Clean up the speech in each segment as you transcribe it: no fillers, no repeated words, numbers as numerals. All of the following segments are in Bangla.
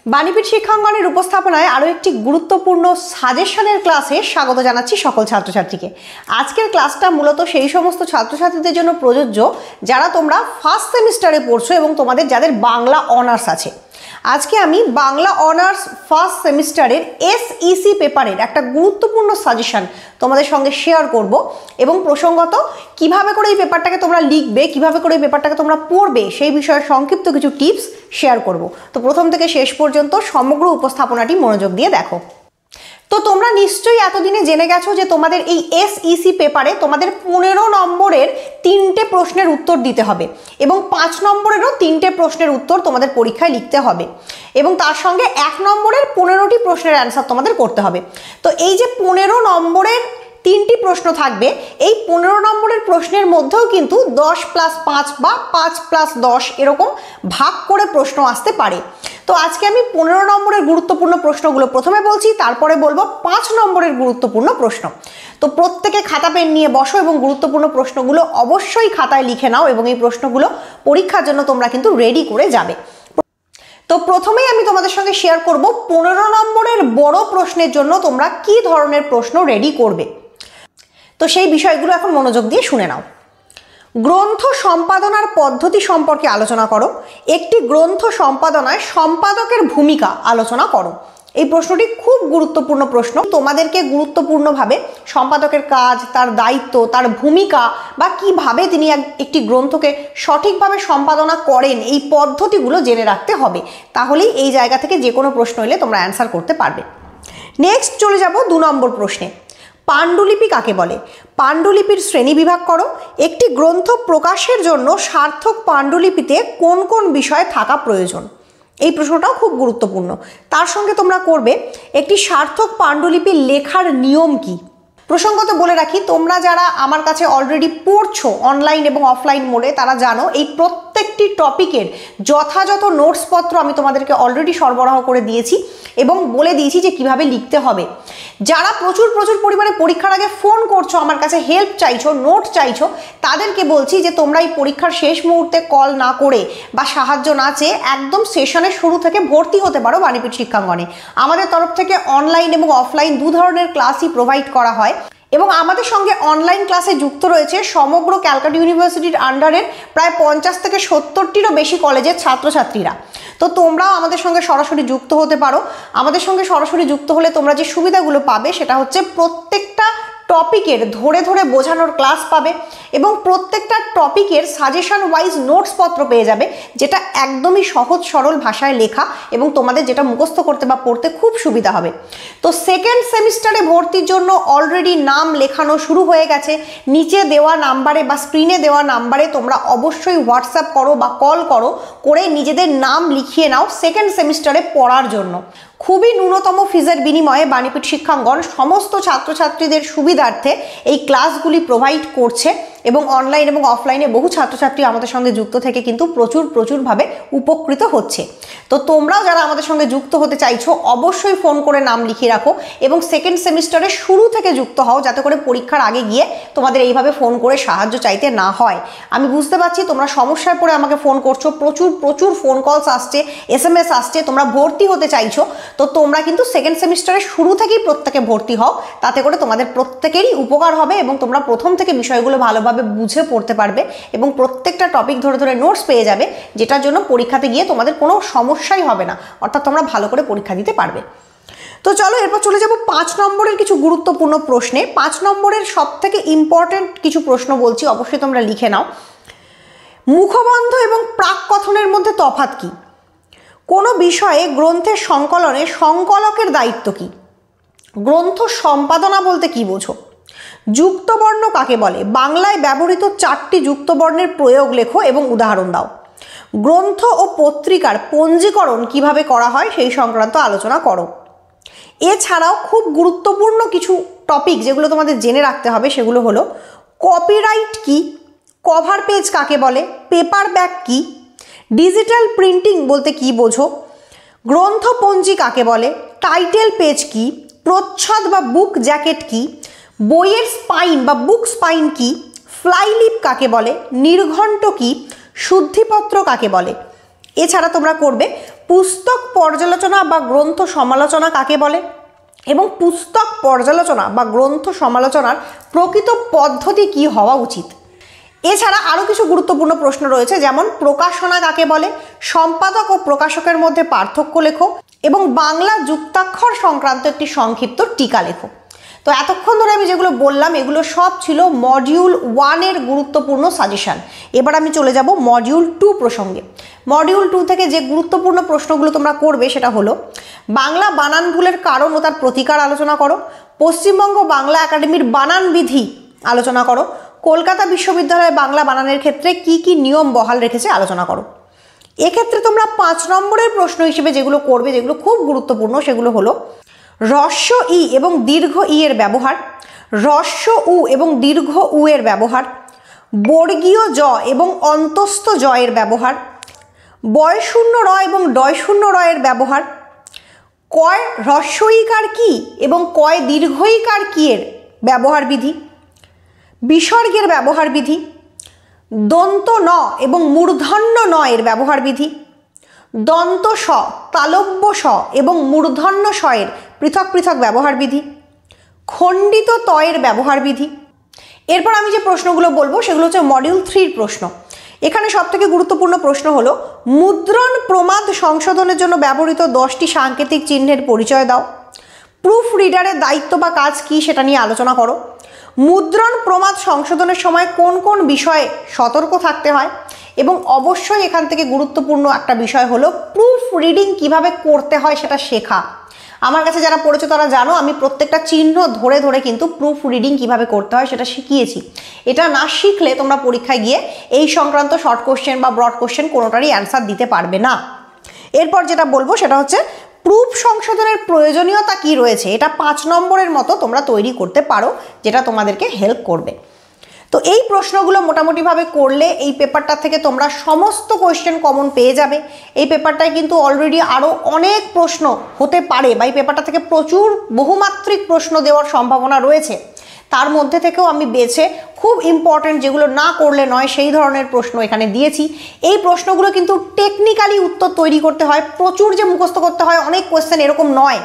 বাণীপীঠ শিক্ষাঙ্গনের উপস্থাপনায় আরও একটি গুরুত্বপূর্ণ সাজেশনের ক্লাসে স্বাগত জানাচ্ছি সকল ছাত্রছাত্রীকে। আজকের ক্লাসটা মূলত সেই সমস্ত ছাত্রছাত্রীদের জন্য প্রযোজ্য যারা তোমরা ফার্স্ট সেমিস্টারে পড়ছো এবং তোমাদের যাদের বাংলা অনার্স আছে। আজকে আমি বাংলা অনার্স ফার্স্ট সেমিস্টারের SEC পেপারের একটা গুরুত্বপূর্ণ সাজেশন তোমাদের সঙ্গে শেয়ার করব এবং প্রসঙ্গত কিভাবে করে এই পেপারটাকে তোমরা লিখবে, কিভাবে করে এই পেপারটাকে তোমরা পড়বে সেই বিষয়ে সংক্ষিপ্ত কিছু টিপস শেয়ার করব। তো প্রথম থেকে শেষ পর্যন্ত সমগ্র উপস্থাপনাটি মনোযোগ দিয়ে দেখো। তো তোমরা নিশ্চয়ই এতদিনে জেনে গেছো যে তোমাদের এই SEC পেপারে তোমাদের 15 নম্বরের 3টে প্রশ্নের উত্তর দিতে হবে এবং 5 নম্বরেরও 3টে প্রশ্নের উত্তর তোমাদের পরীক্ষায় লিখতে হবে এবং তার সঙ্গে 1 নম্বরের 15টি প্রশ্নের অ্যান্সার তোমাদের করতে হবে। তো এই যে 15 নম্বরের 3টি প্রশ্ন থাকবে, এই 15 নম্বরের প্রশ্নের মধ্যেও কিন্তু 10 + 5 বা 5 + 10 এরকম ভাগ করে প্রশ্ন আসতে পারে। তো আজকে আমি 15 নম্বরের গুরুত্বপূর্ণ প্রশ্নগুলো প্রথমে বলছি, তারপরে বলবো 5 নম্বরের গুরুত্বপূর্ণ প্রশ্ন। তো প্রত্যেকে খাতা পেন নিয়ে বসো এবং গুরুত্বপূর্ণ প্রশ্নগুলো অবশ্যই খাতায় লিখে নাও এবং এই প্রশ্নগুলো পরীক্ষার জন্য তোমরা কিন্তু রেডি করে যাবে। তো প্রথমেই আমি তোমাদের সঙ্গে শেয়ার করব 15 নম্বরের বড় প্রশ্নের জন্য তোমরা কি ধরনের প্রশ্ন রেডি করবে। তো সেই বিষয়গুলো এখন মনোযোগ দিয়ে শুনে নাও। গ্রন্থ সম্পাদনার পদ্ধতি সম্পর্কে আলোচনা করো। একটি গ্রন্থ সম্পাদনায় সম্পাদকের ভূমিকা আলোচনা করো। এই প্রশ্নটি খুব গুরুত্বপূর্ণ প্রশ্ন। তোমাদেরকে গুরুত্বপূর্ণভাবে সম্পাদকের কাজ, তার দায়িত্ব, তার ভূমিকা বা কিভাবে তিনি একটি গ্রন্থকে সঠিকভাবে সম্পাদনা করেন এই পদ্ধতিগুলো জেনে রাখতে হবে। তাহলেই এই জায়গা থেকে যে কোনো প্রশ্ন এলে তোমরা অ্যান্সার করতে পারবে। নেক্সট চলে যাব 2 নম্বর প্রশ্নে। পাণ্ডুলিপি কাকে বলে? পাণ্ডুলিপির শ্রেণীবিভাগ করো। একটি গ্রন্থ প্রকাশের জন্য সার্থক পাণ্ডুলিপিতে কোন কোন বিষয় থাকা প্রয়োজন? এই প্রশ্নটাও খুব গুরুত্বপূর্ণ। তার সঙ্গে তোমরা করবে একটি সার্থক পাণ্ডুলিপি লেখার নিয়ম কি। প্রসঙ্গত বলে রাখি, তোমরা যারা আমার কাছে অলরেডি পড়ছো অনলাইন এবং অফলাইন মোডে তারা জানো এই প্রত্যেকটি টপিকের যথাযথ নোটসপত্র আমি তোমাদেরকে অলরেডি সরবরাহ করে দিয়েছি এবং বলে দিয়েছি যে কিভাবে লিখতে হবে। যারা প্রচুর পরিমাণে পরীক্ষার আগে ফোন করছো, আমার কাছে হেল্প চাইছো, নোট চাইছো, তাদেরকে বলছি যে তোমরা এই পরীক্ষার শেষ মুহূর্তে কল না করে বা সাহায্য না চেয়ে একদম সেশনের শুরু থেকে ভর্তি হতে পারো বাণীপীঠ শিক্ষাঙ্গনে। আমাদের তরফ থেকে অনলাইন এবং অফলাইন 2 ধরনের ক্লাসই প্রোভাইড করা হয় এবং আমাদের সঙ্গে অনলাইন ক্লাসে যুক্ত রয়েছে সমগ্র ক্যালকাটা ইউনিভার্সিটির আন্ডারের প্রায় 50 থেকে 70টিরও বেশি কলেজের ছাত্রছাত্রীরা। তো তোমরাও আমাদের সঙ্গে সরাসরি যুক্ত হতে পারো। আমাদের সঙ্গে সরাসরি যুক্ত হলে তোমরা যে সুবিধাগুলো পাবে সেটা হচ্ছে প্রত্যেকটা টপিকের ধরে বোঝানোর ক্লাস পাবে এবং প্রত্যেকটা টপিকের সাজেশন ওয়াইজ নোটসপত্র পেয়ে যাবে, যেটা একদমই সহজ সরল ভাষায় লেখা এবং তোমাদের যেটা মুখস্থ করতে বা পড়তে খুব সুবিধা হবে। তো সেকেন্ড সেমিস্টারে ভর্তির জন্য অলরেডি নাম লেখানো শুরু হয়ে গেছে। নিচে দেওয়া নাম্বারে বা স্ক্রিনে দেওয়া নাম্বারে তোমরা অবশ্যই হোয়াটসঅ্যাপ করো বা কল করো, করে নিজেদের নাম লিখিয়ে নাও সেকেন্ড সেমিস্টারে পড়ার জন্য। খুবই ন্যূনতম ফিজের বিনিময়ে বাণীপীঠ শিক্ষাঙ্গন সমস্ত ছাত্রছাত্রীদের সুবিধার্থে এই ক্লাসগুলি প্রোভাইড করছে এবং অনলাইন এবং অফলাইনে বহু ছাত্রছাত্রী আমাদের সঙ্গে যুক্ত থেকে কিন্তু প্রচুরভাবে উপকৃত হচ্ছে। তো তোমরাও যারা আমাদের সঙ্গে যুক্ত হতে চাইছো অবশ্যই ফোন করে নাম লিখিয়ে রাখো এবং সেকেন্ড সেমিস্টারের শুরু থেকে যুক্ত হও, যাতে করে পরীক্ষার আগে গিয়ে তোমাদের এইভাবে ফোন করে সাহায্য চাইতে না হয়। আমি বুঝতে পারছি তোমরা সমস্যায় পড়ে আমাকে ফোন করছো, প্রচুর ফোন কলস আসছে, SMS আসছে, তোমরা ভর্তি হতে চাইছো। তো তোমরা কিন্তু সেকেন্ড সেমিস্টারের শুরু থেকেই প্রত্যেকে ভর্তি হও, তাতে করে তোমাদের প্রত্যেকেরই উপকার হবে এবং তোমরা প্রথম থেকে বিষয়গুলো ভালোভাবে বুঝে পড়তে পারবে এবং প্রত্যেকটা টপিক ধরে নোটস পেয়ে যাবে, যেটার জন্য পরীক্ষাতে গিয়ে তোমাদের কোনো সমস্যাই হবে না, অর্থাৎ তোমরা ভালো করে পরীক্ষা দিতে পারবে। তো চলো এরপর চলে যাব 5 নম্বরের কিছু গুরুত্বপূর্ণ প্রশ্নে। 5 নম্বরের সবথেকে ইম্পর্টেন্ট কিছু প্রশ্ন বলছি, অবশ্যই তোমরা লিখে নাও। মুখবন্ধ এবং প্রাককথনের মধ্যে তফাৎ কি? কোনো বিষয়ে গ্রন্থের সংকলনে সংকলকের দায়িত্ব কি? গ্রন্থ সম্পাদনা বলতে কি বোঝো? যুক্তবর্ণ কাকে বলে? বাংলায় ব্যবহৃত 4টি যুক্তবর্ণের প্রয়োগ লেখো এবং উদাহরণ দাও। গ্রন্থ ও পত্রিকার পঞ্জীকরণ কিভাবে করা হয় সেই সংক্রান্ত আলোচনা করো। এছাড়াও খুব গুরুত্বপূর্ণ কিছু টপিক যেগুলো তোমাদের জেনে রাখতে হবে সেগুলো হলো কপিরাইট কি, কভার পেজ কাকে বলে, পেপার ব্যাক কি, ডিজিটাল প্রিন্টিং বলতে কি বোঝো, গ্রন্থপঞ্জি কাকে বলে, টাইটেল পেজ কি, প্রচ্ছদ বা বুক জ্যাকেট কি, বইয়ের স্পাইন বা বুক স্পাইন কি, ফ্লাইলিপ কাকে বলে, নির্ঘণ্ট কি, শুদ্ধিপত্র কাকে বলে। এছাড়া তোমরা করবে পুস্তক পর্যালোচনা বা গ্রন্থ সমালোচনা কাকে বলে এবং পুস্তক পর্যালোচনা বা গ্রন্থ সমালোচনার প্রকৃত পদ্ধতি কি হওয়া উচিত। এছাড়া আরও কিছু গুরুত্বপূর্ণ প্রশ্ন রয়েছে, যেমন প্রকাশনা কাকে বলে, সম্পাদক ও প্রকাশকের মধ্যে পার্থক্য লেখো এবং বাংলা যুক্তাক্ষর সংক্রান্ত একটি সংক্ষিপ্ত টিকা লেখো। তো এতক্ষণ ধরে আমি যেগুলো বললাম এগুলো সব ছিল মডিউল 1-এর গুরুত্বপূর্ণ সাজেশান। এবার আমি চলে যাব মডিউল 2 প্রসঙ্গে। মডিউল 2 থেকে যে গুরুত্বপূর্ণ প্রশ্নগুলো তোমরা করবে সেটা হলো বাংলা বানান ভুলের কারণ ও তার প্রতিকার আলোচনা করো, পশ্চিমবঙ্গ বাংলা একাডেমির বানান বিধি আলোচনা করো, কলকাতা বিশ্ববিদ্যালয়ে বাংলা বানানের ক্ষেত্রে কি কি নিয়ম বহাল রেখেছে আলোচনা করো। এক্ষেত্রে তোমরা 5 নম্বরের প্রশ্ন হিসেবে যেগুলো করবে, যেগুলো খুব গুরুত্বপূর্ণ, সেগুলো হলো হ্রস্ব ই এবং দীর্ঘ ই এর ব্যবহার, হ্রস্ব উ এবং দীর্ঘ উ এর ব্যবহার, বর্গীয় জ এবং অন্তস্থ জ এর ব্যবহার, বয়শূন্য র এবং ডয়শূন্য র এর ব্যবহার, কয় হ্রস্ব ইকার কি এবং কয় দীর্ঘ ইকার কি এর ব্যবহার বিধি, বিসর্গের ব্যবহার বিধি, দন্ত ন এবং মূর্ধন্য ন এর ব্যবহার বিধি, দন্ত স, তালব্য স এবং মূর্ধন্য স এর পৃথক পৃথক ব্যবহার বিধি, খণ্ডিত ত এর ব্যবহার বিধি। এরপর আমি যে প্রশ্নগুলো বলবো সেগুলো হচ্ছে মডিউল 3-র প্রশ্ন। এখানে সবথেকে গুরুত্বপূর্ণ প্রশ্ন হলো মুদ্রণ প্রমাদ সংশোধনের জন্য ব্যবহৃত 10টি সাংকেতিক চিহ্নের পরিচয় দাও, প্রুফ রিডারের দায়িত্ব বা কাজ কি সেটা নিয়ে আলোচনা করো, মুদ্রণ প্রমাদ সংশোধনের সময় কোন কোন বিষয়ে সতর্ক থাকতে হয় এবং অবশ্যই এখান থেকে গুরুত্বপূর্ণ একটা বিষয় হলো প্রুফ রিডিং কিভাবে করতে হয় সেটা শেখা। আমার কাছে যারা পড়েছে তারা জানো আমি প্রত্যেকটা চিহ্ন ধরে ধরে কিন্তু প্রুফ রিডিং কিভাবে করতে হয় সেটা শিখিয়েছি। এটা না শিখলে তোমরা পরীক্ষায় গিয়ে এই সংক্রান্ত শর্ট কোশ্চেন বা ব্রড কোশ্চেন কোনোটারই অ্যান্সার দিতে পারবে না। এরপর যেটা বলবো সেটা হচ্ছে প্রুফ সংশোধনের প্রয়োজনীয়তা কি রয়েছে, এটা 5 নম্বরের মতো তোমরা তৈরি করতে পারো, যেটা তোমাদেরকে হেল্প করবে। তো এই প্রশ্নগুলো মোটামুটিভাবে করলে এই পেপারটা থেকে তোমরা সমস্ত কোয়েশ্চেন কমন পেয়ে যাবে। এই পেপারটায় কিন্তু অলরেডি আরও অনেক প্রশ্ন হতে পারে বা এই পেপারটা থেকে প্রচুর বহুমাত্রিক প্রশ্ন দেওয়ার সম্ভাবনা রয়েছে। তার মধ্যে থেকেও আমি বেছে খুব ইম্পর্টেন্ট যেগুলো না করলে নয় সেই ধরনের প্রশ্ন এখানে দিয়েছি। এই প্রশ্নগুলো কিন্তু টেকনিক্যালি উত্তর তৈরি করতে হয়, প্রচুর যে মুখস্থ করতে হয় অনেক কোয়েশ্চেন এরকম নয়।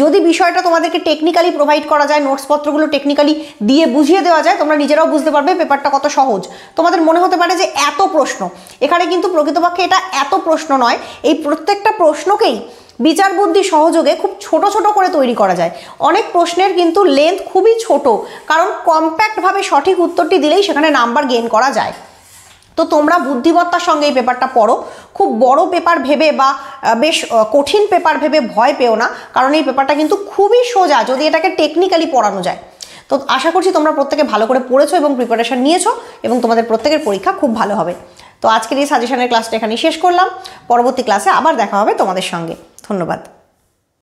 যদি বিষয়টা তোমাদেরকে টেকনিক্যালি প্রোভাইড করা যায়, নোটসপত্রগুলো টেকনিক্যালি দিয়ে বুঝিয়ে দেওয়া যায়, তোমরা নিজেরাও বুঝতে পারবে পেপারটা কত সহজ। তোমাদের মনে হতে পারে যে এত প্রশ্ন, এখানে কিন্তু প্রকৃতপক্ষে এটা এত প্রশ্ন নয়। এই প্রত্যেকটা প্রশ্নকেই বিচার বুদ্ধি সহযোগে খুব ছোট ছোট করে তৈরি করা যায়। অনেক প্রশ্নের কিন্তু লেন্থ খুবই ছোট, কারণ কম্প্যাক্টভাবে সঠিক উত্তরটি দিলেই সেখানে নাম্বার গেইন করা যায়। তো তোমরা বুদ্ধিমত্তার সঙ্গে এই পেপারটা পড়ো, খুব বড় পেপার ভেবে বা বেশ কঠিন পেপার ভেবে ভয় পেও না, কারণ এই পেপারটা কিন্তু খুবই সোজা যদি এটাকে টেকনিক্যালি পড়ানো যায়। তো আশা করছি তোমরা প্রত্যেকে ভালো করে পড়েছো এবং প্রিপারেশন নিয়েছো এবং তোমাদের প্রত্যেকের পরীক্ষা খুব ভালো হবে। তো আজকের এই সাজেশনের ক্লাসটা এখানেই শেষ করলাম। পরবর্তী ক্লাসে আবার দেখা হবে তোমাদের সঙ্গে। ধন্যবাদ।